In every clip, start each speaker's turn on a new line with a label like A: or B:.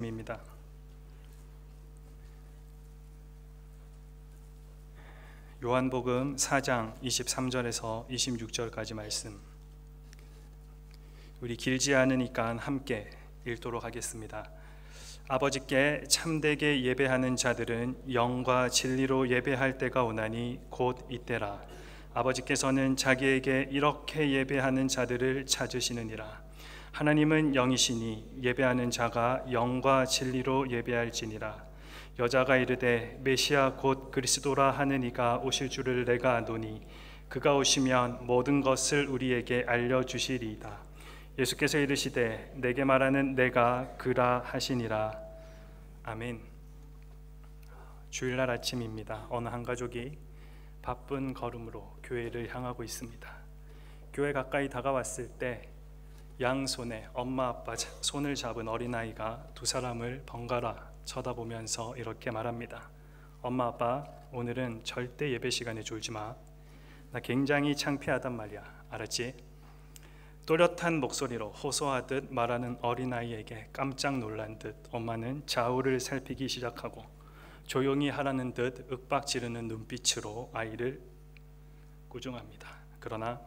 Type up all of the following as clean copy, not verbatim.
A: 입니다. 요한복음 4장 23절에서 26절까지 말씀, 우리 길지 않으니까 함께 읽도록 하겠습니다. 아버지께 참되게 예배하는 자들은 영과 진리로 예배할 때가 오나니 곧 이때라. 아버지께서는 자기에게 이렇게 예배하는 자들을 찾으시느니라. 하나님은 영이시니 예배하는 자가 영과 진리로 예배할지니라. 여자가 이르되 메시아 곧 그리스도라 하는 이가 오실 줄을 내가 아노니 그가 오시면 모든 것을 우리에게 알려주시리이다. 예수께서 이르시되 내게 말하는 내가 그라 하시니라. 아멘. 주일날 아침입니다. 어느 한 가족이 바쁜 걸음으로 교회를 향하고 있습니다. 교회 가까이 다가왔을 때 양손에 엄마 아빠 손을 잡은 어린아이가 두 사람을 번갈아 쳐다보면서 이렇게 말합니다. 엄마 아빠, 오늘은 절대 예배 시간에 졸지 마. 나 굉장히 창피하단 말이야. 알았지? 또렷한 목소리로 호소하듯 말하는 어린아이에게 깜짝 놀란 듯 엄마는 좌우를 살피기 시작하고 조용히 하라는 듯 윽박 지르는 눈빛으로 아이를 꾸중합니다. 그러나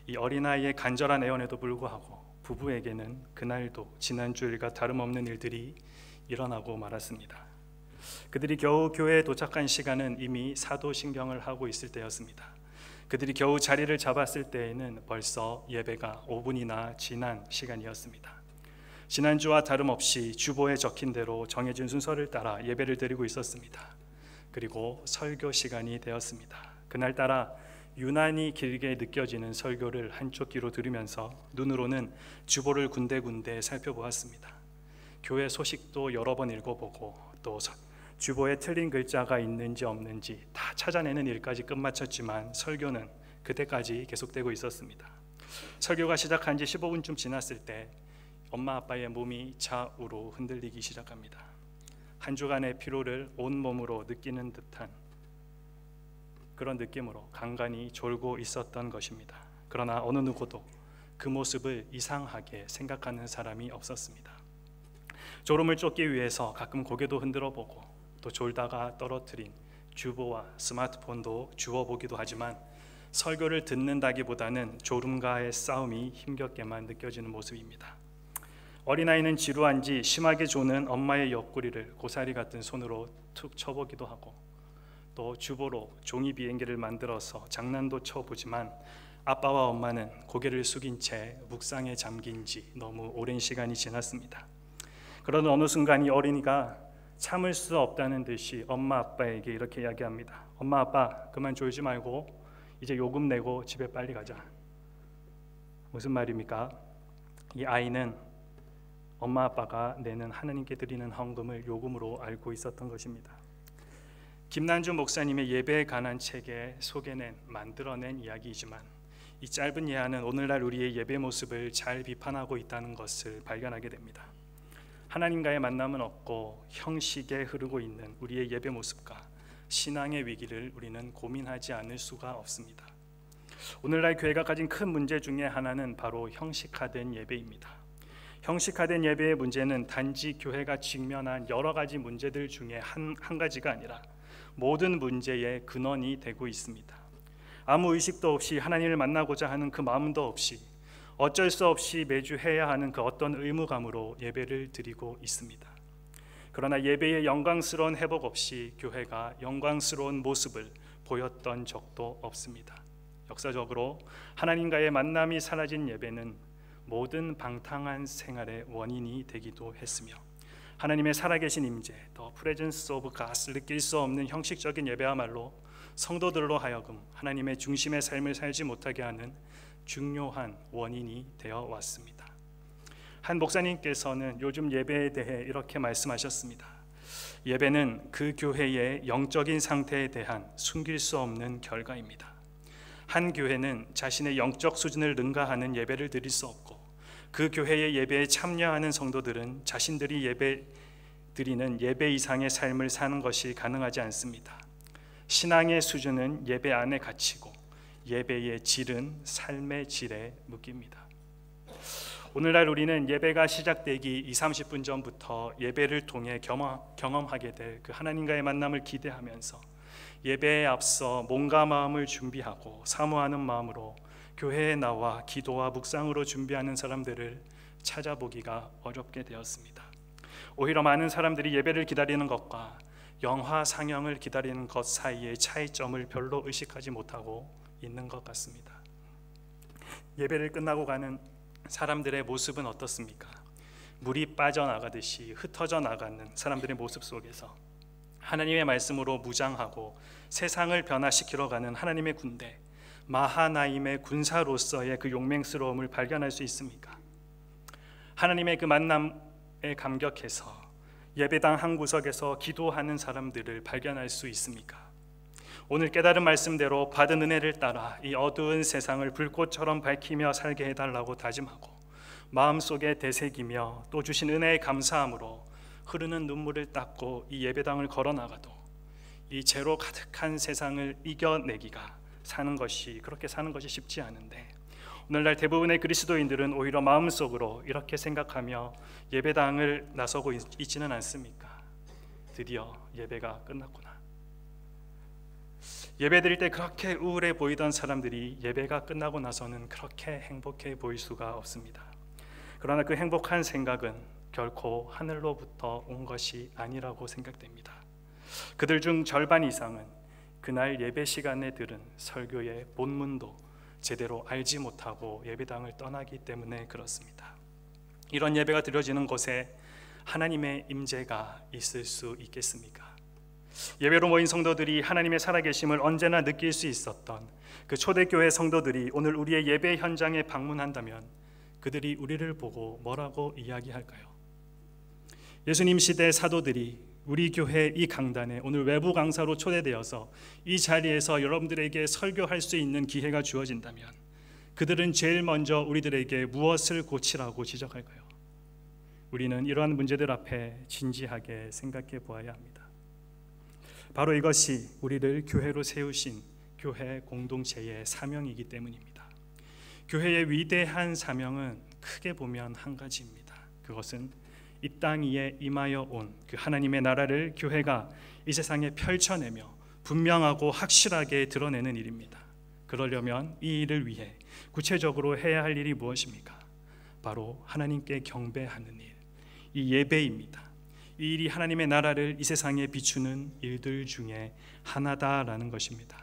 A: 이 어린아이의 간절한 애원에도 불구하고 부부에게는 그날도 지난주일과 다름없는 일들이 일어나고 말았습니다. 그들이 겨우 교회에 도착한 시간은 이미 사도신경을 하고 있을 때였습니다. 그들이 겨우 자리를 잡았을 때에는 벌써 예배가 5분이나 지난 시간이었습니다. 지난주와 다름없이 주보에 적힌 대로 정해진 순서를 따라 예배를 드리고 있었습니다. 그리고 설교 시간이 되었습니다. 그날따라 유난히 길게 느껴지는 설교를 한쪽 귀로 들으면서 눈으로는 주보를 군데군데 살펴보았습니다. 교회 소식도 여러 번 읽어보고 또 주보에 틀린 글자가 있는지 없는지 다 찾아내는 일까지 끝마쳤지만 설교는 그때까지 계속되고 있었습니다. 설교가 시작한 지 15분쯤 지났을 때 엄마 아빠의 몸이 좌우로 흔들리기 시작합니다. 한 주간의 피로를 온몸으로 느끼는 듯한 그런 느낌으로 간간히 졸고 있었던 것입니다. 그러나 어느 누구도 그 모습을 이상하게 생각하는 사람이 없었습니다. 졸음을 쫓기 위해서 가끔 고개도 흔들어 보고 또 졸다가 떨어뜨린 주보와 스마트폰도 주워보기도 하지만 설교를 듣는다기보다는 졸음과의 싸움이 힘겹게만 느껴지는 모습입니다. 어린아이는 지루한지 심하게 조는 엄마의 옆구리를 고사리 같은 손으로 툭 쳐보기도 하고 또 주보로 종이 비행기를 만들어서 장난도 쳐보지만 아빠와 엄마는 고개를 숙인 채 묵상에 잠긴 지 너무 오랜 시간이 지났습니다. 그러던 어느 순간 이 어린이가 참을 수 없다는 듯이 엄마 아빠에게 이렇게 이야기합니다. 엄마 아빠, 그만 졸지 말고 이제 요금 내고 집에 빨리 가자. 무슨 말입니까? 이 아이는 엄마 아빠가 내는 하나님께 드리는 헌금을 요금으로 알고 있었던 것입니다. 김난주 목사님의 예배에 관한 책에 만들어낸 이야기이지만 이 짧은 예화는 오늘날 우리의 예배 모습을 잘 비판하고 있다는 것을 발견하게 됩니다. 하나님과의 만남은 없고 형식에 흐르고 있는 우리의 예배 모습과 신앙의 위기를 우리는 고민하지 않을 수가 없습니다. 오늘날 교회가 가진 큰 문제 중에 하나는 바로 형식화된 예배입니다. 형식화된 예배의 문제는 단지 교회가 직면한 여러 가지 문제들 중에 한 가지가 아니라 모든 문제의 근원이 되고 있습니다. 아무 의식도 없이 하나님을 만나고자 하는 그 마음도 없이 어쩔 수 없이 매주 해야 하는 그 어떤 의무감으로 예배를 드리고 있습니다. 그러나 예배의 영광스러운 회복 없이 교회가 영광스러운 모습을 보였던 적도 없습니다. 역사적으로 하나님과의 만남이 사라진 예배는 모든 방탕한 생활의 원인이 되기도 했으며 하나님의 살아계신 임재, 더 프레젠스 오브 갓을 느낄 수 없는 형식적인 예배야말로 성도들로 하여금 하나님의 중심의 삶을 살지 못하게 하는 중요한 원인이 되어 왔습니다. 한 목사님께서는 요즘 예배에 대해 이렇게 말씀하셨습니다. 예배는 그 교회의 영적인 상태에 대한 숨길 수 없는 결과입니다. 한 교회는 자신의 영적 수준을 능가하는 예배를 드릴 수 없고 그 교회의 예배에 참여하는 성도들은 자신들이 드리는 예배 이상의 삶을 사는 것이 가능하지 않습니다. 신앙의 수준은 예배 안에 갇히고 예배의 질은 삶의 질에 묶입니다. 오늘날 우리는 예배가 시작되기 20-30분 전부터 예배를 통해 경험하게 될 그 하나님과의 만남을 기대하면서 예배에 앞서 몸과 마음을 준비하고 사모하는 마음으로 교회에 나와 기도와 묵상으로 준비하는 사람들을 찾아보기가 어렵게 되었습니다. 오히려 많은 사람들이 예배를 기다리는 것과 영화 상영을 기다리는 것 사이의 차이점을 별로 의식하지 못하고 있는 것 같습니다. 예배를 끝나고 가는 사람들의 모습은 어떻습니까? 물이 빠져나가듯이 흩어져 나가는 사람들의 모습 속에서 하나님의 말씀으로 무장하고 세상을 변화시키러 가는 하나님의 군대, 마하나임의 군사로서의 그 용맹스러움을 발견할 수 있습니까? 하나님의 그 만남에 감격해서 예배당 한 구석에서 기도하는 사람들을 발견할 수 있습니까? 오늘 깨달은 말씀대로 받은 은혜를 따라 이 어두운 세상을 불꽃처럼 밝히며 살게 해달라고 다짐하고 마음속에 되새기며 또 주신 은혜에 감사함으로 흐르는 눈물을 닦고 이 예배당을 걸어나가도 이 죄로 가득한 세상을 이겨내기가 그렇게 사는 것이 쉽지 않은데, 오늘날 대부분의 그리스도인들은 오히려 마음속으로 이렇게 생각하며 예배당을 나서고 있지는 않습니까? 드디어 예배가 끝났구나. 예배 드릴 때 그렇게 우울해 보이던 사람들이 예배가 끝나고 나서는 그렇게 행복해 보일 수가 없습니다. 그러나 그 행복한 생각은 결코 하늘로부터 온 것이 아니라고 생각됩니다. 그들 중 절반 이상은 그날 예배 시간에 들은 설교의 본문도 제대로 알지 못하고 예배당을 떠나기 때문에 그렇습니다. 이런 예배가 드려지는 곳에 하나님의 임재가 있을 수 있겠습니까? 예배로 모인 성도들이 하나님의 살아계심을 언제나 느낄 수 있었던 그 초대교회 성도들이 오늘 우리의 예배 현장에 방문한다면 그들이 우리를 보고 뭐라고 이야기할까요? 예수님 시대 사도들이 우리 교회 이 강단에 오늘 외부 강사로 초대되어서 이 자리에서 여러분들에게 설교할 수 있는 기회가 주어진다면 그들은 제일 먼저 우리들에게 무엇을 고치라고 지적할까요? 우리는 이러한 문제들 앞에 진지하게 생각해 보아야 합니다. 바로 이것이 우리를 교회로 세우신 교회 공동체의 사명이기 때문입니다. 교회의 위대한 사명은 크게 보면 한 가지입니다. 그것은 이 땅 위에 임하여 온 그 하나님의 나라를 교회가 이 세상에 펼쳐내며 분명하고 확실하게 드러내는 일입니다. 그러려면 이 일을 위해 구체적으로 해야 할 일이 무엇입니까? 바로 하나님께 경배하는 일, 이 예배입니다. 이 일이 하나님의 나라를 이 세상에 비추는 일들 중에 하나다라는 것입니다.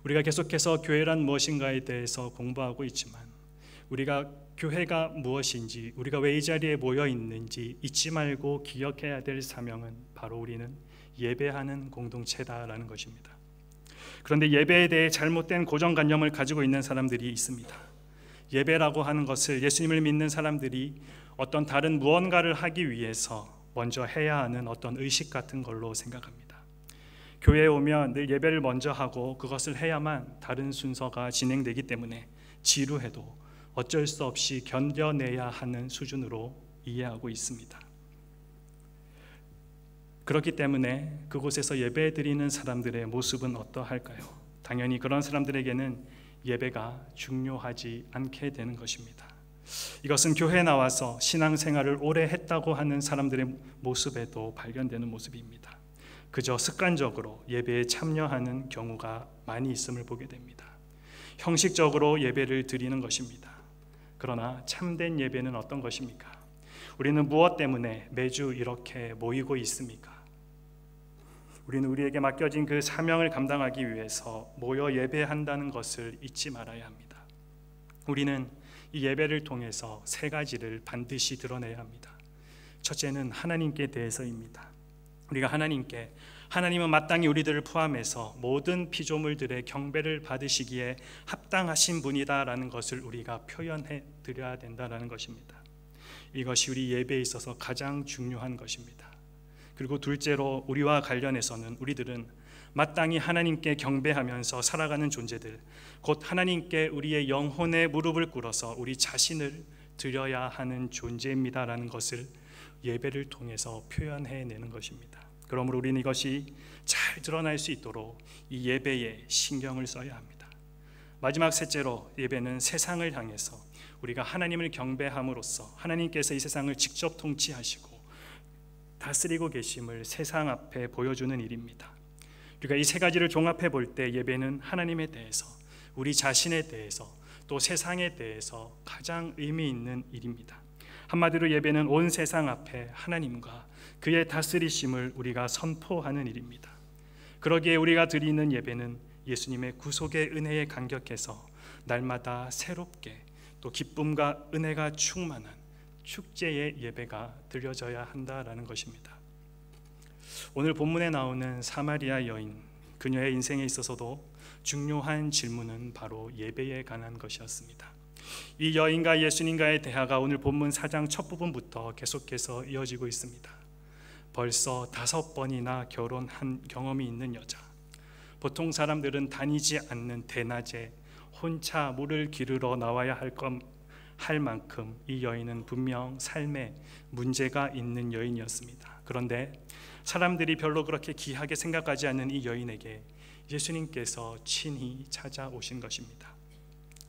A: 우리가 계속해서 교회란 무엇인가에 대해서 공부하고 있지만 우리가 교회가 무엇인지, 우리가 왜 이 자리에 모여 있는지 잊지 말고 기억해야 될 사명은 바로 우리는 예배하는 공동체다라는 것입니다. 그런데 예배에 대해 잘못된 고정관념을 가지고 있는 사람들이 있습니다. 예배라고 하는 것을 예수님을 믿는 사람들이 어떤 다른 무언가를 하기 위해서 먼저 해야 하는 어떤 의식 같은 걸로 생각합니다. 교회에 오면 늘 예배를 먼저 하고 그것을 해야만 다른 순서가 진행되기 때문에 지루해도 어쩔 수 없이 견뎌내야 하는 수준으로 이해하고 있습니다. 그렇기 때문에 그곳에서 예배 드리는 사람들의 모습은 어떠할까요? 당연히 그런 사람들에게는 예배가 중요하지 않게 되는 것입니다. 이것은 교회에 나와서 신앙생활을 오래 했다고 하는 사람들의 모습에도 발견되는 모습입니다. 그저 습관적으로 예배에 참여하는 경우가 많이 있음을 보게 됩니다. 형식적으로 예배를 드리는 것입니다. 그러나 참된 예배는 어떤 것입니까? 우리는 무엇 때문에 매주 이렇게 모이고 있습니까? 우리는 우리에게 맡겨진 그 사명을 감당하기 위해서 모여 예배한다는 것을 잊지 말아야 합니다. 우리는 이 예배를 통해서 세 가지를 반드시 드러내야 합니다. 첫째는 하나님께 대해서입니다. 우리가 하나님은 마땅히 우리들을 포함해서 모든 피조물들의 경배를 받으시기에 합당하신 분이다라는 것을 우리가 표현해 드려야 된다라는 것입니다. 이것이 우리 예배에 있어서 가장 중요한 것입니다. 그리고 둘째로 우리와 관련해서는 우리들은 마땅히 하나님께 경배하면서 살아가는 존재들, 곧 하나님께 우리의 영혼의 무릎을 꿇어서 우리 자신을 드려야 하는 존재입니다라는 것을 예배를 통해서 표현해내는 것입니다. 그러므로 우리는 이것이 잘 드러날 수 있도록 이 예배에 신경을 써야 합니다. 마지막 셋째로 예배는 세상을 향해서 우리가 하나님을 경배함으로써 하나님께서 이 세상을 직접 통치하시고 다스리고 계심을 세상 앞에 보여주는 일입니다. 우리가 이 세 가지를 종합해 볼 때 예배는 하나님에 대해서, 우리 자신에 대해서, 또 세상에 대해서 가장 의미 있는 일입니다. 한마디로 예배는 온 세상 앞에 하나님과 그의 다스리심을 우리가 선포하는 일입니다. 그러기에 우리가 드리는 예배는 예수님의 구속의 은혜에 감격해서 날마다 새롭게 또 기쁨과 은혜가 충만한 축제의 예배가 드려져야 한다라는 것입니다. 오늘 본문에 나오는 사마리아 여인, 그녀의 인생에 있어서도 중요한 질문은 바로 예배에 관한 것이었습니다. 이 여인과 예수님과의 대화가 오늘 본문 4장 첫 부분부터 계속해서 이어지고 있습니다. 벌써 5번이나 결혼한 경험이 있는 여자, 보통 사람들은 다니지 않는 대낮에 혼자 물을 기르러 나와야 할 만큼 이 여인은 분명 삶에 문제가 있는 여인이었습니다. 그런데 사람들이 별로 그렇게 귀하게 생각하지 않는 이 여인에게 예수님께서 친히 찾아오신 것입니다.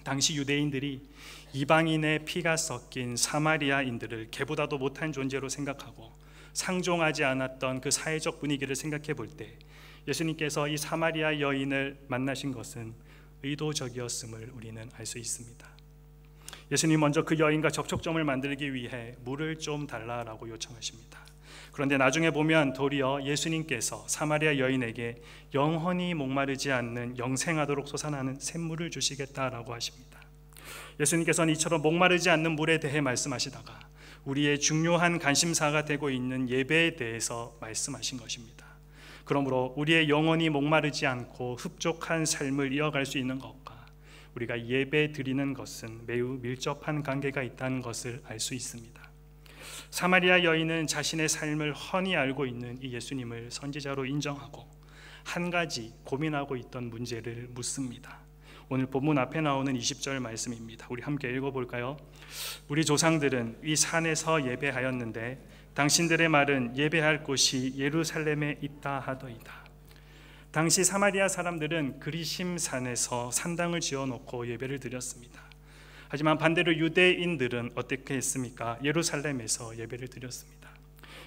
A: 당시 유대인들이 이방인의 피가 섞인 사마리아인들을 개보다도 못한 존재로 생각하고 상종하지 않았던 그 사회적 분위기를 생각해 볼 때 예수님께서 이 사마리아 여인을 만나신 것은 의도적이었음을 우리는 알 수 있습니다. 예수님 먼저 그 여인과 접촉점을 만들기 위해 물을 좀 달라라고 요청하십니다. 그런데 나중에 보면 도리어 예수님께서 사마리아 여인에게 영원히 목마르지 않는 영생하도록 솟아나는 샘물을 주시겠다라고 하십니다. 예수님께서는 이처럼 목마르지 않는 물에 대해 말씀하시다가 우리의 중요한 관심사가 되고 있는 예배에 대해서 말씀하신 것입니다. 그러므로 우리의 영혼이 목마르지 않고 흡족한 삶을 이어갈 수 있는 것과 우리가 예배 드리는 것은 매우 밀접한 관계가 있다는 것을 알 수 있습니다. 사마리아 여인은 자신의 삶을 훤히 알고 있는 이 예수님을 선지자로 인정하고 한 가지 고민하고 있던 문제를 묻습니다. 오늘 본문 앞에 나오는 20절 말씀입니다. 우리 함께 읽어볼까요? 우리 조상들은 이 산에서 예배하였는데 당신들의 말은 예배할 곳이 예루살렘에 있다 하더이다. 당시 사마리아 사람들은 그리심 산에서 산당을 지어놓고 예배를 드렸습니다. 하지만 반대로 유대인들은 어떻게 했습니까? 예루살렘에서 예배를 드렸습니다.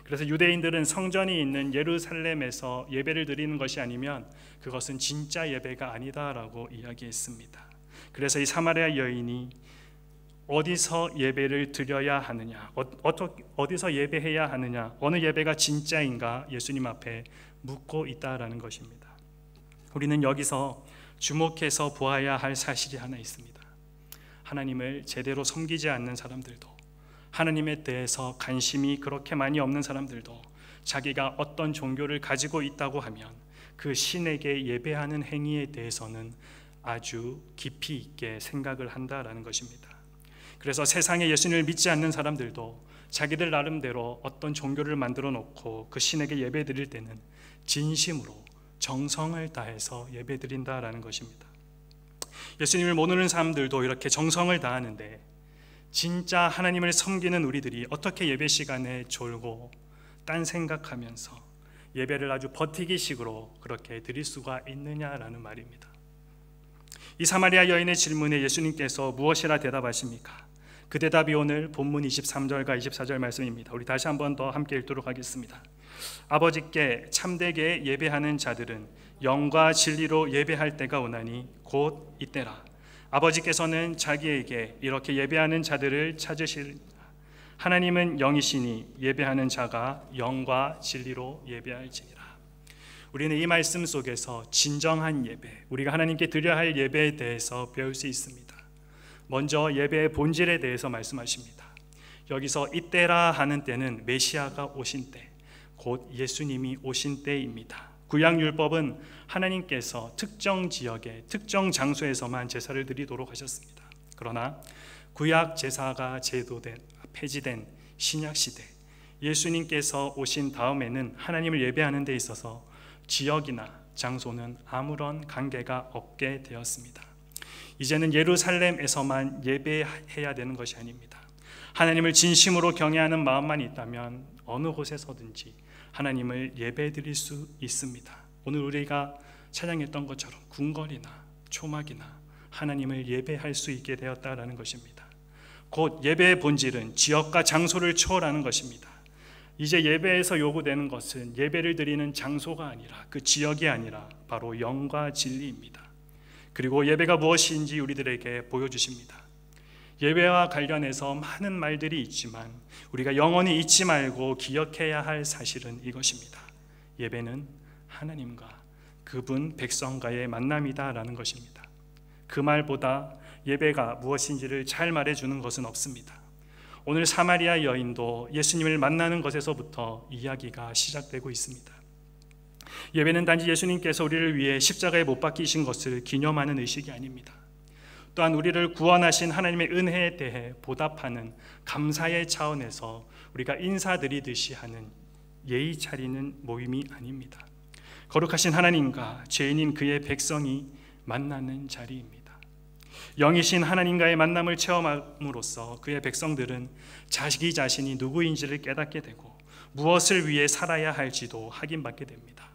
A: 그래서 유대인들은 성전이 있는 예루살렘에서 예배를 드리는 것이 아니면 그것은 진짜 예배가 아니다라고 이야기했습니다. 그래서 이 사마리아 여인이 어디서 예배를 드려야 하느냐, 어디서 예배해야 하느냐, 어느 예배가 진짜인가 예수님 앞에 묻고 있다라는 것입니다. 우리는 여기서 주목해서 보아야 할 사실이 하나 있습니다. 하나님을 제대로 섬기지 않는 사람들도, 하나님에 대해서 관심이 그렇게 많이 없는 사람들도 자기가 어떤 종교를 가지고 있다고 하면 그 신에게 예배하는 행위에 대해서는 아주 깊이 있게 생각을 한다라는 것입니다. 그래서 세상에 예수님을 믿지 않는 사람들도 자기들 나름대로 어떤 종교를 만들어 놓고 그 신에게 예배 드릴 때는 진심으로 정성을 다해서 예배 드린다라는 것입니다. 예수님을 모르는 사람들도 이렇게 정성을 다하는데 진짜 하나님을 섬기는 우리들이 어떻게 예배 시간에 졸고 딴 생각하면서 예배를 아주 버티기식으로 그렇게 드릴 수가 있느냐라는 말입니다. 이 사마리아 여인의 질문에 예수님께서 무엇이라 대답하십니까? 그 대답이 오늘 본문 23절과 24절 말씀입니다. 우리 다시 한번 더 함께 읽도록 하겠습니다. 아버지께 참되게 예배하는 자들은 영과 진리로 예배할 때가 오나니 곧 이때라. 아버지께서는 자기에게 이렇게 예배하는 자들을 찾으시리라. 하나님은 영이시니 예배하는 자가 영과 진리로 예배할지니라. 우리는 이 말씀 속에서 진정한 예배, 우리가 하나님께 드려야 할 예배에 대해서 배울 수 있습니다. 먼저 예배의 본질에 대해서 말씀하십니다. 여기서 이때라 하는 때는 메시아가 오신 때, 곧 예수님이 오신 때입니다. 구약율법은 하나님께서 특정 지역에 특정 장소에서만 제사를 드리도록 하셨습니다. 그러나 구약 제사가 폐지된 신약 시대, 예수님께서 오신 다음에는 하나님을 예배하는 데 있어서 지역이나 장소는 아무런 관계가 없게 되었습니다. 이제는 예루살렘에서만 예배해야 되는 것이 아닙니다. 하나님을 진심으로 경외하는 마음만 있다면 어느 곳에서든지 하나님을 예배드릴 수 있습니다. 오늘 우리가 찬양했던 것처럼 궁궐이나 초막이나 하나님을 예배할 수 있게 되었다라는 것입니다. 곧 예배의 본질은 지역과 장소를 초월하는 것입니다. 이제 예배에서 요구되는 것은 예배를 드리는 장소가 아니라 그 지역이 아니라 바로 영과 진리입니다. 그리고 예배가 무엇인지 우리들에게 보여주십니다. 예배와 관련해서 많은 말들이 있지만 우리가 영원히 잊지 말고 기억해야 할 사실은 이것입니다. 예배는 하나님과 그분 백성과의 만남이다라는 것입니다. 그 말보다 예배가 무엇인지를 잘 말해주는 것은 없습니다. 오늘 사마리아 여인도 예수님을 만나는 것에서부터 이야기가 시작되고 있습니다. 예배는 단지 예수님께서 우리를 위해 십자가에 못 박히신 것을 기념하는 의식이 아닙니다. 또한 우리를 구원하신 하나님의 은혜에 대해 보답하는 감사의 차원에서 우리가 인사드리듯이 하는 예의 차리는 모임이 아닙니다. 거룩하신 하나님과 죄인인 그의 백성이 만나는 자리입니다. 영이신 하나님과의 만남을 체험함으로써 그의 백성들은 자기 자신이 누구인지를 깨닫게 되고 무엇을 위해 살아야 할지도 확인받게 됩니다.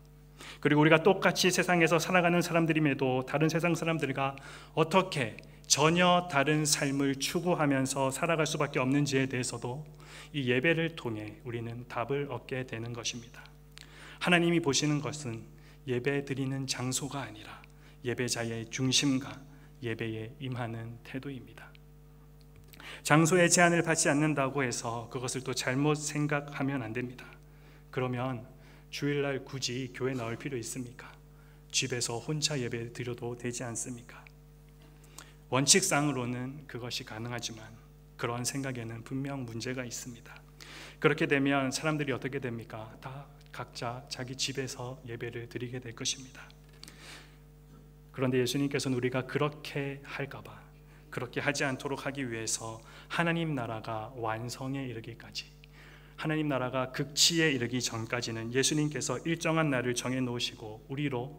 A: 그리고 우리가 똑같이 세상에서 살아가는 사람들임에도 다른 세상 사람들과 어떻게 전혀 다른 삶을 추구하면서 살아갈 수밖에 없는지에 대해서도 이 예배를 통해 우리는 답을 얻게 되는 것입니다. 하나님이 보시는 것은 예배 드리는 장소가 아니라 예배자의 중심과 예배에 임하는 태도입니다. 장소의 제한을 받지 않는다고 해서 그것을 또 잘못 생각하면 안 됩니다. 그러면 주일날 굳이 교회 나올 필요 있습니까? 집에서 혼자 예배 드려도 되지 않습니까? 원칙상으로는 그것이 가능하지만 그런 생각에는 분명 문제가 있습니다. 그렇게 되면 사람들이 어떻게 됩니까? 다 각자 자기 집에서 예배를 드리게 될 것입니다. 그런데 예수님께서는 우리가 그렇게 할까봐, 그렇게 하지 않도록 하기 위해서 하나님 나라가 완성에 이르기까지, 하나님 나라가 극치에 이르기 전까지는 예수님께서 일정한 날을 정해 놓으시고 우리로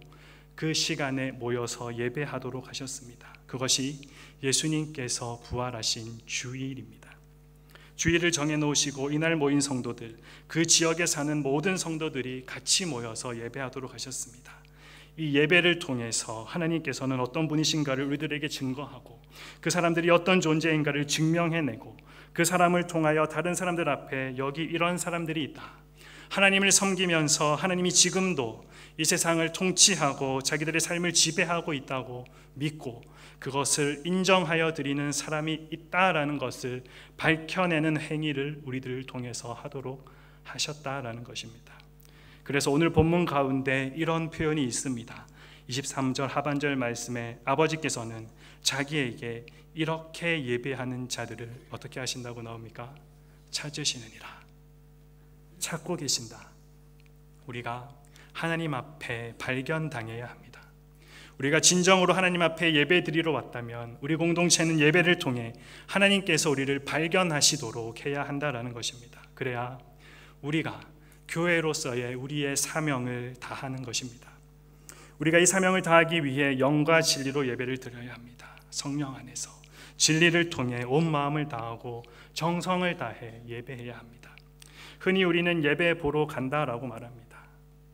A: 그 시간에 모여서 예배하도록 하셨습니다. 그것이 예수님께서 부활하신 주일입니다. 주일을 정해 놓으시고 이날 모인 성도들, 그 지역에 사는 모든 성도들이 같이 모여서 예배하도록 하셨습니다. 이 예배를 통해서 하나님께서는 어떤 분이신가를 우리들에게 증거하고 그 사람들이 어떤 존재인가를 증명해내고 그 사람을 통하여 다른 사람들 앞에 여기 이런 사람들이 있다, 하나님을 섬기면서 하나님이 지금도 이 세상을 통치하고 자기들의 삶을 지배하고 있다고 믿고 그것을 인정하여 드리는 사람이 있다라는 것을 밝혀내는 행위를 우리들을 통해서 하도록 하셨다라는 것입니다. 그래서 오늘 본문 가운데 이런 표현이 있습니다. 23절 하반절 말씀에 아버지께서는 자기에게 이렇게 예배하는 자들을 어떻게 하신다고 나옵니까? 찾으시느니라. 찾고 계신다. 우리가 하나님 앞에 발견당해야 합니다. 우리가 진정으로 하나님 앞에 예배 드리러 왔다면 우리 공동체는 예배를 통해 하나님께서 우리를 발견하시도록 해야 한다라는 것입니다. 그래야 우리가 교회로서의 우리의 사명을 다하는 것입니다. 우리가 이 사명을 다하기 위해 영과 진리로 예배를 드려야 합니다. 성령 안에서 진리를 통해 온 마음을 다하고 정성을 다해 예배해야 합니다. 흔히 우리는 예배 보러 간다라고 말합니다.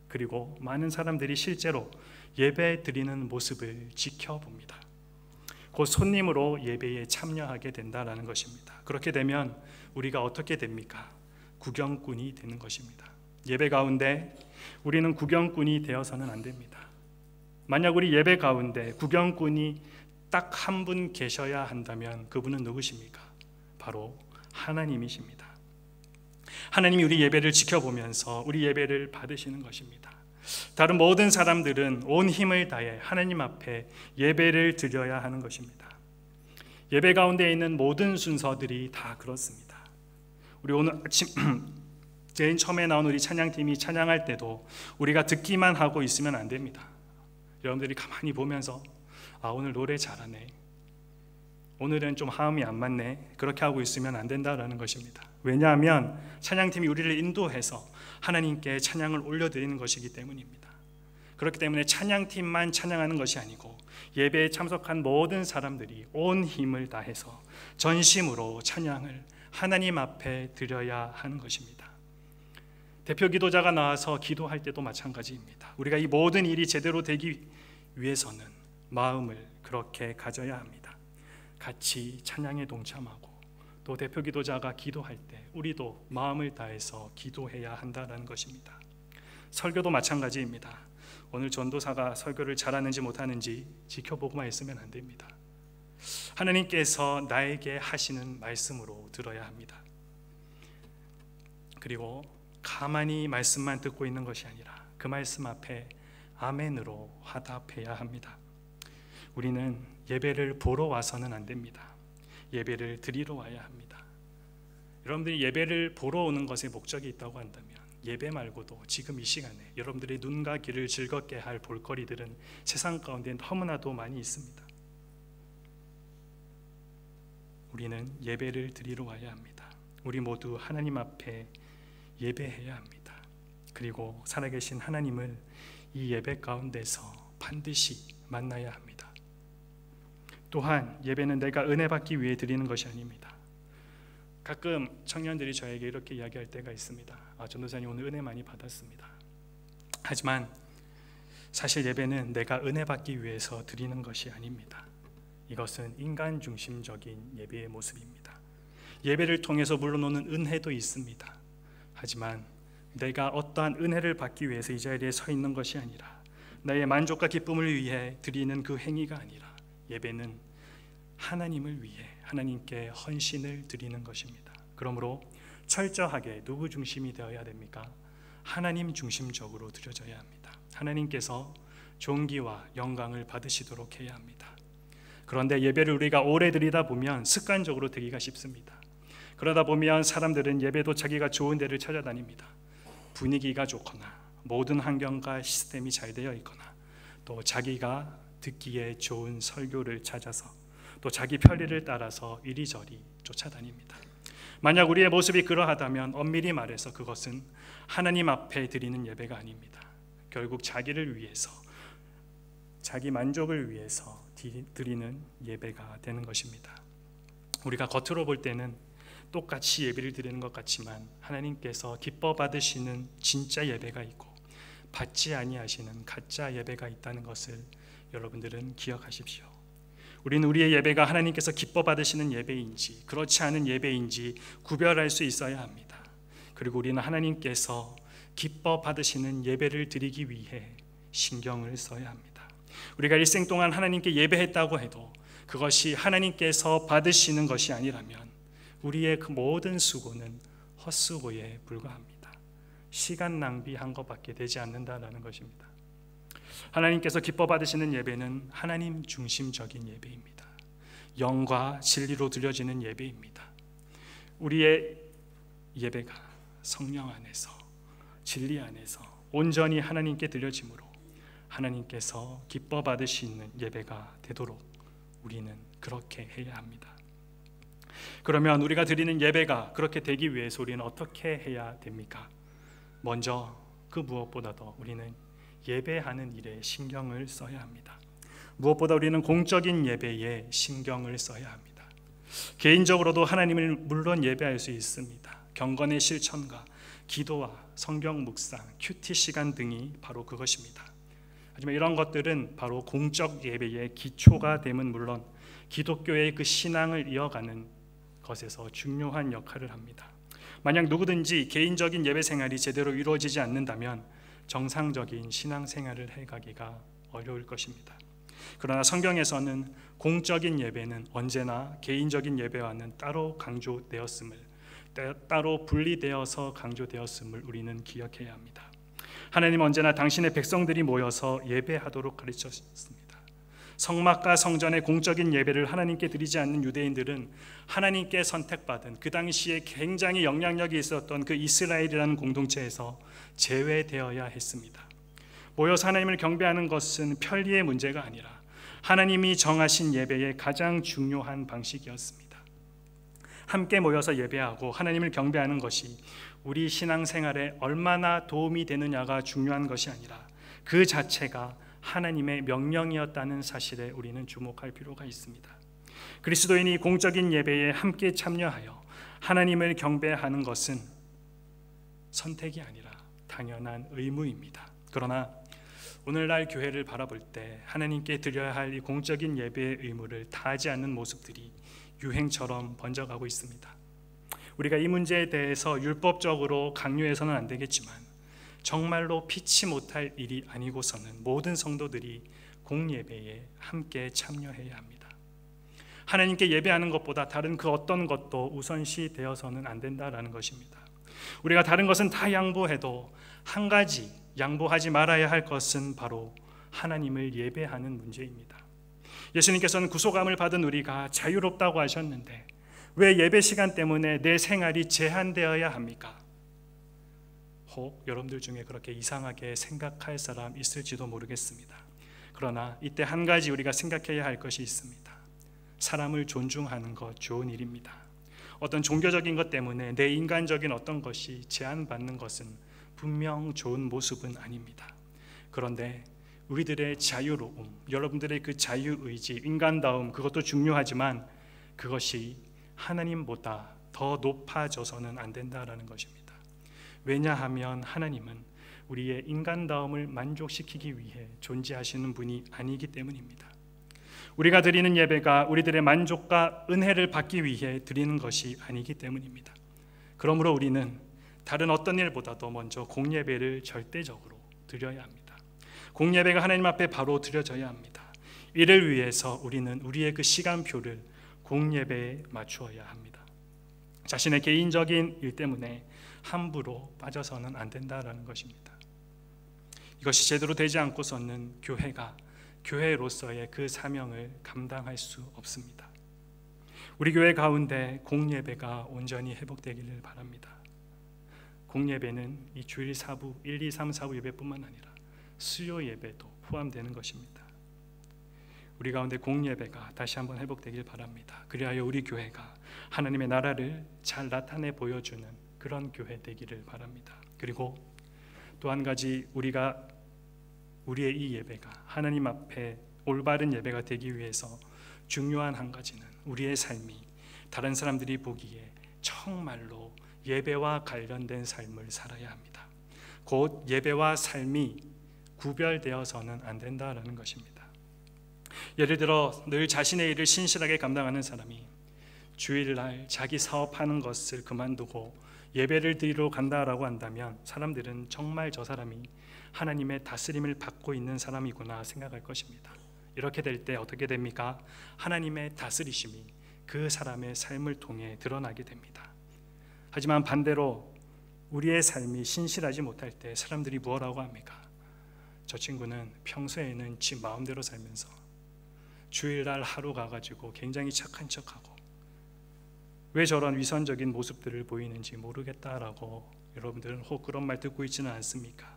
A: 그리고 많은 사람들이 실제로 예배 드리는 모습을 지켜봅니다. 곧 손님으로 예배에 참여하게 된다라는 것입니다. 그렇게 되면 우리가 어떻게 됩니까? 구경꾼이 되는 것입니다. 예배 가운데 우리는 구경꾼이 되어서는 안 됩니다. 만약 우리 예배 가운데 구경꾼이 딱 한 분 계셔야 한다면 그분은 누구십니까? 바로 하나님이십니다. 하나님이 우리 예배를 지켜보면서 우리 예배를 받으시는 것입니다. 다른 모든 사람들은 온 힘을 다해 하나님 앞에 예배를 드려야 하는 것입니다. 예배 가운데 있는 모든 순서들이 다 그렇습니다. 우리 오늘 아침 제일 처음에 나온 우리 찬양팀이 찬양할 때도 우리가 듣기만 하고 있으면 안 됩니다. 여러분들이 가만히 보면서 오늘 노래 잘하네, 오늘은 좀 화음이 안 맞네, 그렇게 하고 있으면 안 된다라는 것입니다. 왜냐하면 찬양팀이 우리를 인도해서 하나님께 찬양을 올려드리는 것이기 때문입니다. 그렇기 때문에 찬양팀만 찬양하는 것이 아니고 예배에 참석한 모든 사람들이 온 힘을 다해서 전심으로 찬양을 하나님 앞에 드려야 하는 것입니다. 대표 기도자가 나와서 기도할 때도 마찬가지입니다. 우리가 이 모든 일이 제대로 되기 위해서는 마음을 그렇게 가져야 합니다. 같이 찬양에 동참하고 또 대표 기도자가 기도할 때 우리도 마음을 다해서 기도해야 한다는 것입니다. 설교도 마찬가지입니다. 오늘 전도사가 설교를 잘하는지 못하는지 지켜보고만 있으면 안 됩니다. 하나님께서 나에게 하시는 말씀으로 들어야 합니다. 그리고 가만히 말씀만 듣고 있는 것이 아니라 그 말씀 앞에 아멘으로 화답해야 합니다. 우리는 예배를 보러 와서는 안 됩니다. 예배를 드리러 와야 합니다. 여러분들이 예배를 보러 오는 것에 목적이 있다고 한다면 예배 말고도 지금 이 시간에 여러분들의 눈과 귀를 즐겁게 할 볼거리들은 세상 가운데 너무나도 많이 있습니다. 우리는 예배를 드리러 와야 합니다. 우리 모두 하나님 앞에 예배해야 합니다. 그리고 살아계신 하나님을 이 예배 가운데서 반드시 만나야 합니다. 또한 예배는 내가 은혜 받기 위해 드리는 것이 아닙니다. 가끔 청년들이 저에게 이렇게 이야기할 때가 있습니다. 전도사님 오늘 은혜 많이 받았습니다. 하지만 사실 예배는 내가 은혜 받기 위해서 드리는 것이 아닙니다. 이것은 인간 중심적인 예배의 모습입니다. 예배를 통해서 물러오는 은혜도 있습니다. 하지만 내가 어떠한 은혜를 받기 위해서 이 자리에 서 있는 것이 아니라 나의 만족과 기쁨을 위해 드리는 그 행위가 아니라 예배는 하나님을 위해 하나님께 헌신을 드리는 것입니다. 그러므로 철저하게 누구 중심이 되어야 됩니까? 하나님 중심적으로 드려져야 합니다. 하나님께서 존귀와 영광을 받으시도록 해야 합니다. 그런데 예배를 우리가 오래 드리다 보면 습관적으로 되기가 쉽습니다. 그러다 보면 사람들은 예배도 자기가 좋은 데를 찾아다닙니다. 분위기가 좋거나 모든 환경과 시스템이 잘 되어 있거나 또 자기가 듣기에 좋은 설교를 찾아서 또 자기 편리를 따라서 이리저리 쫓아다닙니다. 만약 우리의 모습이 그러하다면 엄밀히 말해서 그것은 하나님 앞에 드리는 예배가 아닙니다. 결국 자기를 위해서, 자기 만족을 위해서 드리는 예배가 되는 것입니다. 우리가 겉으로 볼 때는 똑같이 예배를 드리는 것 같지만 하나님께서 기뻐 받으시는 진짜 예배가 있고 받지 아니하시는 가짜 예배가 있다는 것을 여러분들은 기억하십시오. 우리는 우리의 예배가 하나님께서 기뻐 받으시는 예배인지 그렇지 않은 예배인지 구별할 수 있어야 합니다. 그리고 우리는 하나님께서 기뻐 받으시는 예배를 드리기 위해 신경을 써야 합니다. 우리가 일생 동안 하나님께 예배했다고 해도 그것이 하나님께서 받으시는 것이 아니라면 우리의 그 모든 수고는 헛수고에 불과합니다. 시간 낭비한 것밖에 되지 않는다라는 것입니다. 하나님께서 기뻐 받으시는 예배는 하나님 중심적인 예배입니다. 영과 진리로 드려지는 예배입니다. 우리의 예배가 성령 안에서 진리 안에서 온전히 하나님께 드려짐으로 하나님께서 기뻐 받으시는 예배가 되도록 우리는 그렇게 해야 합니다. 그러면 우리가 드리는 예배가 그렇게 되기 위해서 우리는 어떻게 해야 됩니까? 먼저 그 무엇보다도 우리는 예배하는 일에 신경을 써야 합니다. 무엇보다 우리는 공적인 예배에 신경을 써야 합니다. 개인적으로도 하나님을 물론 예배할 수 있습니다. 경건의 실천과 기도와 성경 묵상, 큐티 시간 등이 바로 그것입니다. 하지만 이런 것들은 바로 공적 예배의 기초가 됨은 물론 기독교의 그 신앙을 이어가는 것에서 중요한 역할을 합니다. 만약 누구든지 개인적인 예배 생활이 제대로 이루어지지 않는다면 정상적인 신앙생활을 해가기가 어려울 것입니다. 그러나 성경에서는 공적인 예배는 언제나 개인적인 예배와는 따로 강조되었음을, 따로 분리되어서 강조되었음을 우리는 기억해야 합니다. 하나님은 언제나 당신의 백성들이 모여서 예배하도록 가르쳤습니다. 성막과 성전의 공적인 예배를 하나님께 드리지 않는 유대인들은 하나님께 선택받은 그 당시에 굉장히 영향력이 있었던 그 이스라엘이라는 공동체에서 제외되어야 했습니다. 모여서 하나님을 경배하는 것은 편리의 문제가 아니라 하나님이 정하신 예배의 가장 중요한 방식이었습니다. 함께 모여서 예배하고 하나님을 경배하는 것이 우리 신앙생활에 얼마나 도움이 되느냐가 중요한 것이 아니라 그 자체가 하나님의 명령이었다는 사실에 우리는 주목할 필요가 있습니다. 그리스도인이 공적인 예배에 함께 참여하여 하나님을 경배하는 것은 선택이 아니라 당연한 의무입니다. 그러나 오늘날 교회를 바라볼 때 하나님께 드려야 할 이 공적인 예배의 의무를 다하지 않는 모습들이 유행처럼 번져가고 있습니다. 우리가 이 문제에 대해서 율법적으로 강요해서는 안 되겠지만 정말로 피치 못할 일이 아니고서는 모든 성도들이 공예배에 함께 참여해야 합니다. 하나님께 예배하는 것보다 다른 그 어떤 것도 우선시 되어서는 안 된다라는 것입니다. 우리가 다른 것은 다 양보해도 한 가지 양보하지 말아야 할 것은 바로 하나님을 예배하는 문제입니다. 예수님께서는 구속함을 받은 우리가 자유롭다고 하셨는데 왜 예배 시간 때문에 내 생활이 제한되어야 합니까? 혹 여러분들 중에 그렇게 이상하게 생각할 사람 있을지도 모르겠습니다. 그러나 이때 한 가지 우리가 생각해야 할 것이 있습니다. 사람을 존중하는 것 좋은 일입니다. 어떤 종교적인 것 때문에 내 인간적인 어떤 것이 제한받는 것은 분명 좋은 모습은 아닙니다. 그런데 우리들의 자유로움, 여러분들의 그 자유의지, 인간다움, 그것도 중요하지만 그것이 하나님보다 더 높아져서는 안 된다라는 것입니다. 왜냐하면 하나님은 우리의 인간다움을 만족시키기 위해 존재하시는 분이 아니기 때문입니다. 우리가 드리는 예배가 우리들의 만족과 은혜를 받기 위해 드리는 것이 아니기 때문입니다. 그러므로 우리는 다른 어떤 일보다도 먼저 공예배를 절대적으로 드려야 합니다. 공예배가 하나님 앞에 바로 드려져야 합니다. 이를 위해서 우리는 우리의 그 시간표를 공예배에 맞추어야 합니다. 자신의 개인적인 일 때문에 함부로 빠져서는 안 된다라는 것입니다. 이것이 제대로 되지 않고서는 교회가 교회로서의 그 사명을 감당할 수 없습니다. 우리 교회 가운데 공예배가 온전히 회복되기를 바랍니다. 공예배는 이 주일 사부 1, 2, 3, 4부 예배뿐만 아니라 수요 예배도 포함되는 것입니다. 우리 가운데 공예배가 다시 한번 회복되길 바랍니다. 그리하여 우리 교회가 하나님의 나라를 잘 나타내 보여주는 그런 교회 되기를 바랍니다. 그리고 또 한 가지 우리의 이 예배가 하나님 앞에 올바른 예배가 되기 위해서 중요한 한 가지는 우리의 삶이 다른 사람들이 보기에 정말로 예배와 관련된 삶을 살아야 합니다. 곧 예배와 삶이 구별되어서는 안 된다라는 것입니다. 예를 들어 늘 자신의 일을 신실하게 감당하는 사람이 주일날 자기 사업하는 것을 그만두고 예배를 드리러 간다라고 한다면 사람들은 정말 저 사람이 하나님의 다스림을 받고 있는 사람이구나 생각할 것입니다. 이렇게 될 때 어떻게 됩니까? 하나님의 다스리심이 그 사람의 삶을 통해 드러나게 됩니다. 하지만 반대로 우리의 삶이 신실하지 못할 때 사람들이 뭐라고 합니까? 저 친구는 평소에는 지 마음대로 살면서 주일날 하루 가가지고 굉장히 착한 척하고 왜 저런 위선적인 모습들을 보이는지 모르겠다라고 여러분들은 혹 그런 말 듣고 있지는 않습니까?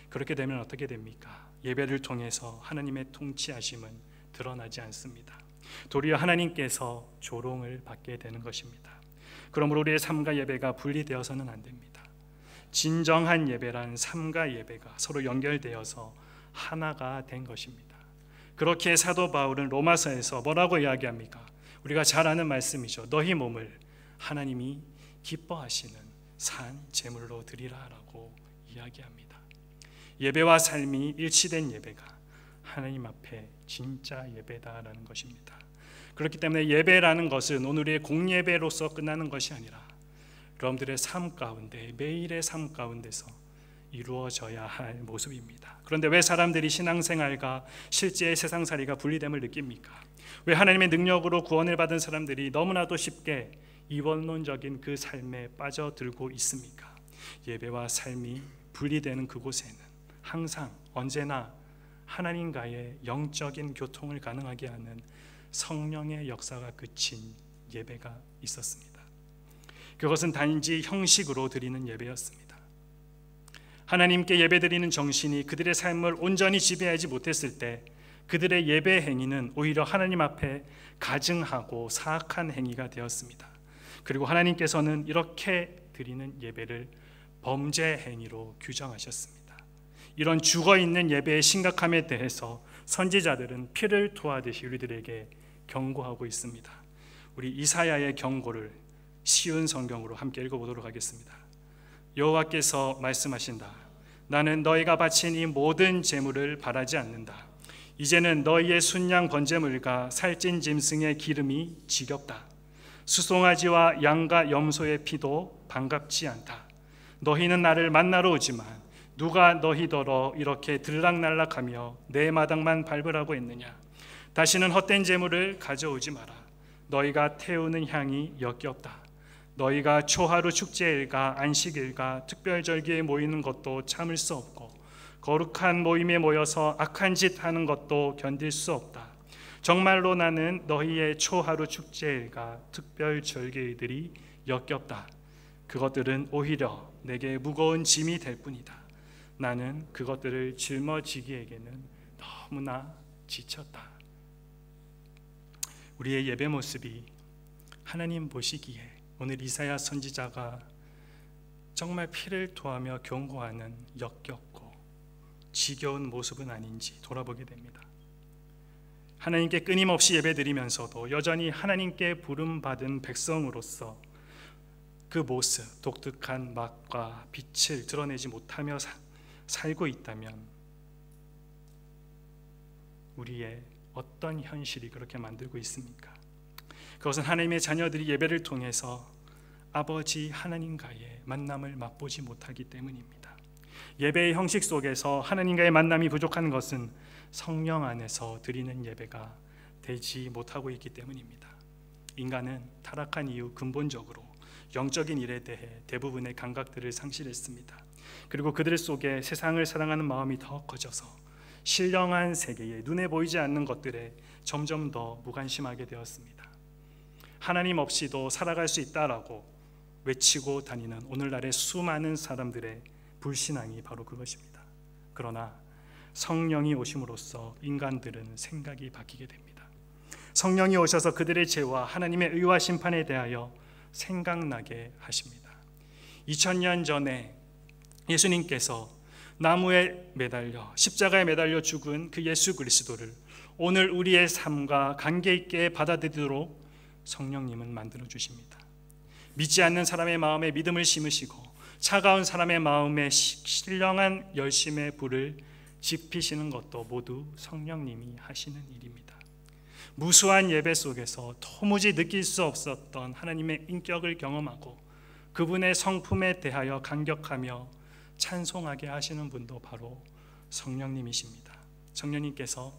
A: 그렇게 되면 어떻게 됩니까? 예배를 통해서 하나님의 통치하심은 드러나지 않습니다. 도리어 하나님께서 조롱을 받게 되는 것입니다. 그러므로 우리의 삶과 예배가 분리되어서는 안 됩니다. 진정한 예배란 삶과 예배가 서로 연결되어서 하나가 된 것입니다. 그렇게 사도 바울은 로마서에서 뭐라고 이야기합니까? 우리가 잘 아는 말씀이죠. 너희 몸을 하나님이 기뻐하시는 산 제물로 드리라라고 이야기합니다. 예배와 삶이 일치된 예배가 하나님 앞에 진짜 예배다라는 것입니다. 그렇기 때문에 예배라는 것은 오늘의 공예배로서 끝나는 것이 아니라 여러분들의 삶 가운데 매일의 삶 가운데서 이루어져야 할 모습입니다. 그런데 왜 사람들이 신앙생활과 실제의 세상살이가 분리됨을 느낍니까? 왜 하나님의 능력으로 구원을 받은 사람들이 너무나도 쉽게 이원론적인 그 삶에 빠져들고 있습니까? 예배와 삶이 분리되는 그곳에는 항상 언제나 하나님과의 영적인 교통을 가능하게 하는 성령의 역사가 그친 예배가 있었습니다. 그것은 단지 형식으로 드리는 예배였습니다. 하나님께 예배드리는 정신이 그들의 삶을 온전히 지배하지 못했을 때 그들의 예배 행위는 오히려 하나님 앞에 가증하고 사악한 행위가 되었습니다. 그리고 하나님께서는 이렇게 드리는 예배를 범죄 행위로 규정하셨습니다. 이런 죽어있는 예배의 심각함에 대해서 선지자들은 피를 토하듯이 우리들에게 경고하고 있습니다. 우리 이사야의 경고를 쉬운 성경으로 함께 읽어보도록 하겠습니다. 여호와께서 말씀하신다. 나는 너희가 바친 이 모든 제물을 바라지 않는다. 이제는 너희의 순양 번제물과 살찐 짐승의 기름이 지겹다. 수송아지와 양과 염소의 피도 반갑지 않다. 너희는 나를 만나러 오지만 누가 너희더러 이렇게 들락날락하며 내 마당만 밟으라고 했느냐. 다시는 헛된 재물을 가져오지 마라. 너희가 태우는 향이 역겹다. 너희가 초하루 축제일과 안식일과 특별절기에 모이는 것도 참을 수 없고 거룩한 모임에 모여서 악한 짓 하는 것도 견딜 수 없다. 정말로 나는 너희의 초하루 축제일과 특별절기들이 역겹다. 그것들은 오히려 내게 무거운 짐이 될 뿐이다. 나는 그것들을 짊어지기에는 너무나 지쳤다. 우리의 예배 모습이 하나님 보시기에 오늘 이사야 선지자가 정말 피를 토하며 경고하는 역겹고 지겨운 모습은 아닌지 돌아보게 됩니다. 하나님께 끊임없이 예배드리면서도 여전히 하나님께 부름받은 백성으로서 그 모습, 독특한 맛과 빛을 드러내지 못하며 살고 있다면 우리의 어떤 현실이 그렇게 만들고 있습니까? 그것은 하나님의 자녀들이 예배를 통해서 아버지 하나님과의 만남을 맛보지 못하기 때문입니다. 예배의 형식 속에서 하나님과의 만남이 부족한 것은 성령 안에서 드리는 예배가 되지 못하고 있기 때문입니다. 인간은 타락한 이후 근본적으로 영적인 일에 대해 대부분의 감각들을 상실했습니다. 그리고 그들 속에 세상을 사랑하는 마음이 더 커져서 신령한 세계에 눈에 보이지 않는 것들에 점점 더 무관심하게 되었습니다. 하나님 없이도 살아갈 수 있다라고 외치고 다니는 오늘날의 수많은 사람들의 불신앙이 바로 그것입니다. 그러나 성령이 오심으로써 인간들은 생각이 바뀌게 됩니다. 성령이 오셔서 그들의 죄와 하나님의 의와 심판에 대하여 생각나게 하십니다. 2000년 전에 예수님께서 나무에 매달려 십자가에 매달려 죽은 그 예수 그리스도를 오늘 우리의 삶과 관계 있게 받아들이도록 성령님은 만들어 주십니다. 믿지 않는 사람의 마음에 믿음을 심으시고 차가운 사람의 마음에 신령한 열심의 불을 지피시는 것도 모두 성령님이 하시는 일입니다. 무수한 예배 속에서 도무지 느낄 수 없었던 하나님의 인격을 경험하고 그분의 성품에 대하여 감격하며 찬송하게 하시는 분도 바로 성령님이십니다. 성령님께서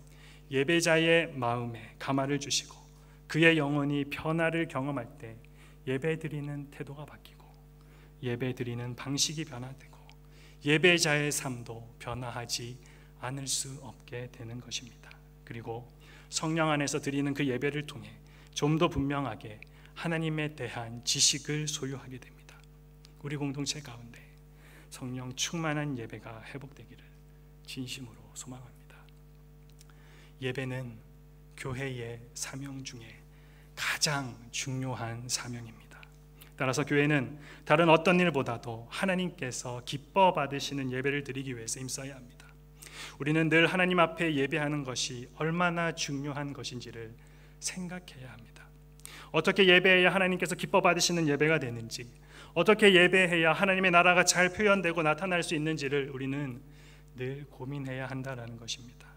A: 예배자의 마음에 감화를 주시고 그의 영혼이 변화를 경험할 때 예배드리는 태도가 바뀌고 예배드리는 방식이 변화되고 예배자의 삶도 변화하지 않을 수 없게 되는 것입니다. 그리고 성령 안에서 드리는 그 예배를 통해 좀 더 분명하게 하나님에 대한 지식을 소유하게 됩니다. 우리 공동체 가운데 성령 충만한 예배가 회복되기를 진심으로 소망합니다. 예배는 교회의 사명 중에 가장 중요한 사명입니다. 따라서 교회는 다른 어떤 일보다도 하나님께서 기뻐 받으시는 예배를 드리기 위해서 힘써야 합니다. 우리는 늘 하나님 앞에 예배하는 것이 얼마나 중요한 것인지를 생각해야 합니다. 어떻게 예배해야 하나님께서 기뻐 받으시는 예배가 되는지, 어떻게 예배해야 하나님의 나라가 잘 표현되고 나타날 수 있는지를 우리는 늘 고민해야 한다는 것입니다.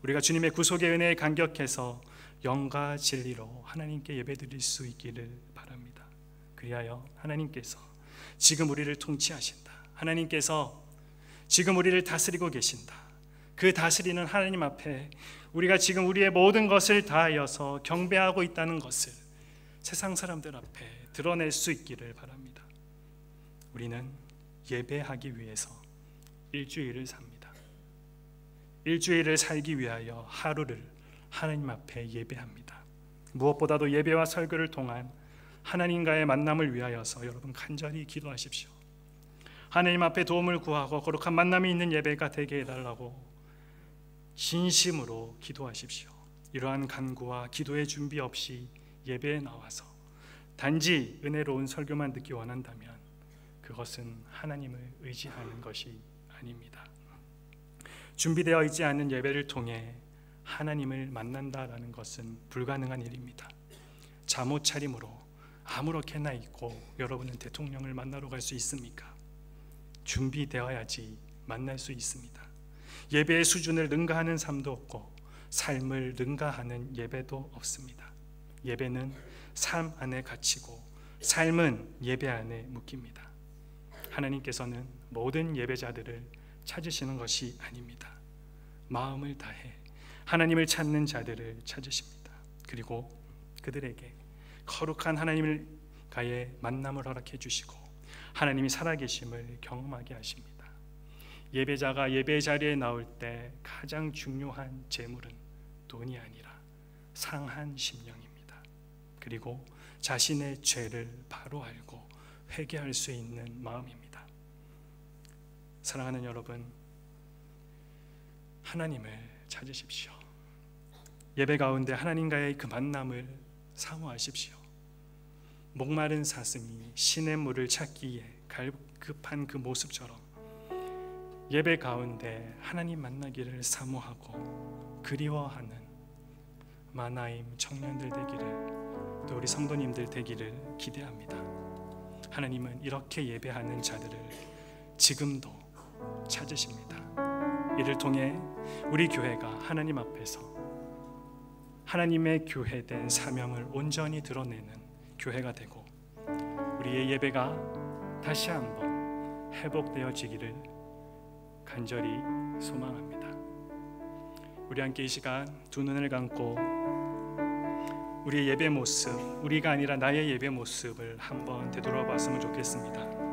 A: 우리가 주님의 구속의 은혜에 감격해서 영과 진리로 하나님께 예배드릴 수 있기를 바랍니다. 그리하여 하나님께서 지금 우리를 통치하신다, 하나님께서 지금 우리를 다스리고 계신다, 그 다스리는 하나님 앞에 우리가 지금 우리의 모든 것을 다하여서 경배하고 있다는 것을 세상 사람들 앞에 드러낼 수 있기를 바랍니다. 우리는 예배하기 위해서 일주일을 삽니다. 일주일을 살기 위하여 하루를 하나님 앞에 예배합니다. 무엇보다도 예배와 설교를 통한 하나님과의 만남을 위하여서 여러분 간절히 기도하십시오. 하나님 앞에 도움을 구하고 거룩한 만남이 있는 예배가 되게 해달라고 진심으로 기도하십시오. 이러한 간구와 기도의 준비 없이 예배에 나와서 단지 은혜로운 설교만 듣기 원한다면 그것은 하나님을 의지하는 것이 아닙니다. 준비되어 있지 않은 예배를 통해 하나님을 만난다라는 것은 불가능한 일입니다. 잠옷 차림으로 아무렇게나 입고 여러분은 대통령을 만나러 갈 수 있습니까? 준비되어야지 만날 수 있습니다. 예배의 수준을 능가하는 삶도 없고 삶을 능가하는 예배도 없습니다. 예배는 삶 안에 갇히고 삶은 예배 안에 묶입니다. 하나님께서는 모든 예배자들을 찾으시는 것이 아닙니다. 마음을 다해 하나님을 찾는 자들을 찾으십니다. 그리고 그들에게 거룩한 하나님과의 만남을 허락해 주시고 하나님이 살아계심을 경험하게 하십니다. 예배자가 예배 자리에 나올 때 가장 중요한 재물은 돈이 아니라 상한 심령입니다. 그리고 자신의 죄를 바로 알고 회개할 수 있는 마음입니다. 사랑하는 여러분, 하나님을 찾으십시오. 예배 가운데 하나님과의 그 만남을 사모하십시오. 목마른 사슴이 신의 물을 찾기에 갈급한 그 모습처럼 예배 가운데 하나님 만나기를 사모하고 그리워하는 마나임 청년들 되기를, 또 우리 성도님들 되기를 기대합니다. 하나님은 이렇게 예배하는 자들을 지금도 찾으십니다. 이를 통해 우리 교회가 하나님 앞에서 하나님의 교회된 사명을 온전히 드러내는 교회가 되고 우리의 예배가 다시 한번 회복되어지기를 간절히 소망합니다. 우리 함께 이 시간 두 눈을 감고 우리의 예배 모습, 우리가 아니라 나의 예배 모습을 한번 되돌아봤으면 좋겠습니다.